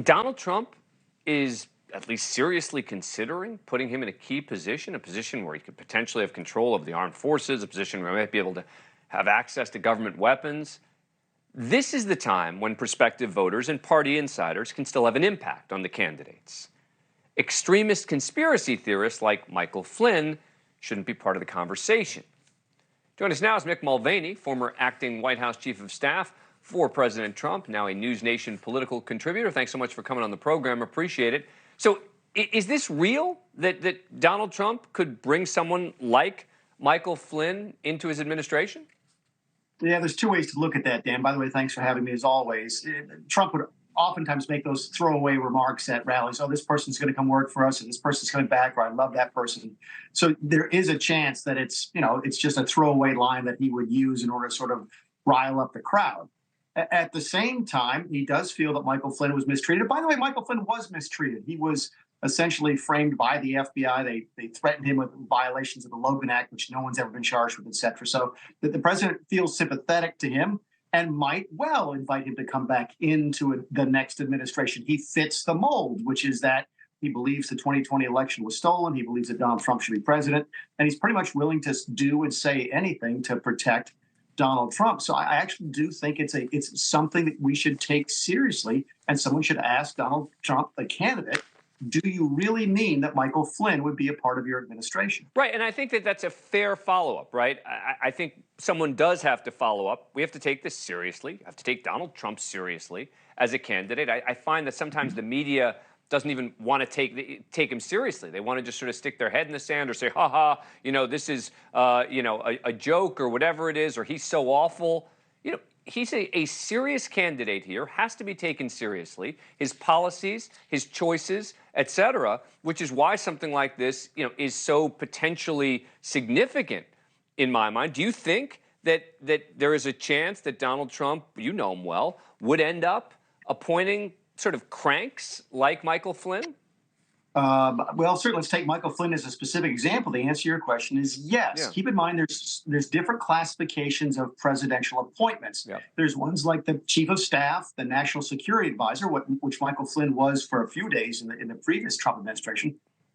Donald Trump is at least seriously considering putting him in a key position, a position where he could potentially have control of the armed forces, a position where he might be able to have access to government weapons. This is the time when prospective voters and party insiders can still have an impact on the candidates. Extremist conspiracy theorists like Michael Flynn shouldn't be part of the conversation. Joining us now is Mick Mulvaney, former acting White House chief of staff for President Trump, now a NewsNation political contributor. Thanks so much for coming on the program. Appreciate it. So is this real, that Donald Trump could bring someone like Michael Flynn into his administration? Yeah, there's two ways to look at that, Dan. By the way, thanks for having me as always. Trump would oftentimes make those throwaway remarks at rallies. Oh, this person's going to come work for us, and this person's coming back, or I love that person. So there is a chance that it's just a throwaway line that he would use in order to sort of rile up the crowd. At the same time, he does feel that Michael Flynn was mistreated. By the way, Michael Flynn was mistreated. He was essentially framed by the FBI. They threatened him with violations of the Logan Act, which no one's ever been charged with, et cetera. So the president feels sympathetic to him and might well invite him to come back into the next administration. He fits the mold, which is that he believes the 2020 election was stolen. He believes that Donald Trump should be president. And he's pretty much willing to do and say anything to protect Donald Trump. So I actually do think it's something that we should take seriously, and someone should ask Donald Trump, the candidate, do you really mean that Michael Flynn would be a part of your administration? Right, and I think that that's a fair follow-up, right? I think someone does have to follow up. We have to take this seriously. You have to take Donald Trump seriously as a candidate. I find that sometimes the media doesn't even want to take him seriously. They want to just sort of stick their head in the sand or say, ha ha, this is, a joke or whatever it is, or he's so awful. He's a serious candidate here, has to be taken seriously. His policies, his choices, et cetera, which is why something like this, is so potentially significant in my mind. Do you think that there is a chance that Donald Trump, you know him well, would end up appointing sort of cranks like Michael Flynn? Well, certainly, let's take Michael Flynn as a specific example. The answer to your question is yes. Yeah. Keep in mind, there's different classifications of presidential appointments. Yeah. There's ones like the chief of staff, the national security advisor, which Michael Flynn was for a few days in the previous Trump administration,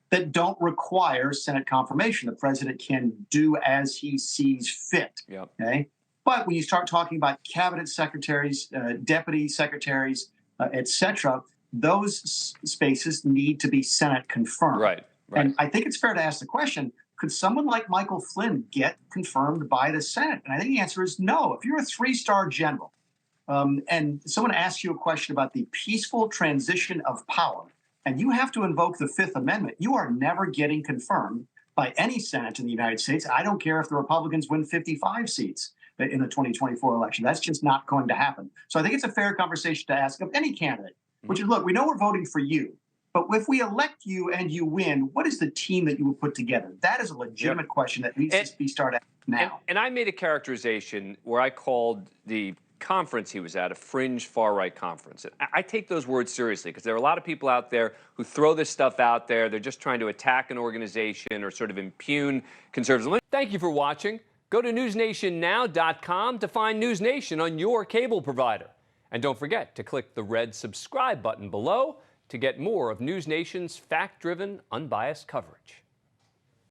that don't require Senate confirmation. The president can do as he sees fit. Yeah. Okay. But when you start talking about cabinet secretaries, deputy secretaries, et cetera, those spaces need to be Senate confirmed. Right. And I think it's fair to ask the question, could someone like Michael Flynn get confirmed by the Senate? And I think the answer is no. If you're a three-star general and someone asks you a question about the peaceful transition of power, and you have to invoke the Fifth Amendment, you are never getting confirmed by any Senate in the United States. I don't care if the Republicans win 55 seats in the 2024 election. That's just not going to happen. So I think it's a fair conversation to ask of any candidate, which is, look, we know we're voting for you, but if we elect you and you win, what is the team that you will put together? That is a legitimate question that needs to be started now. And I made a characterization where I called the conference he was at a fringe far-right conference. And I take those words seriously because there are a lot of people out there who throw this stuff out there. They're just trying to attack an organization or sort of impugn conservatism. Thank you for watching. Go to newsnationnow.com to find NewsNation on your cable provider. And don't forget to click the red subscribe button below to get more of NewsNation's fact-driven, unbiased coverage.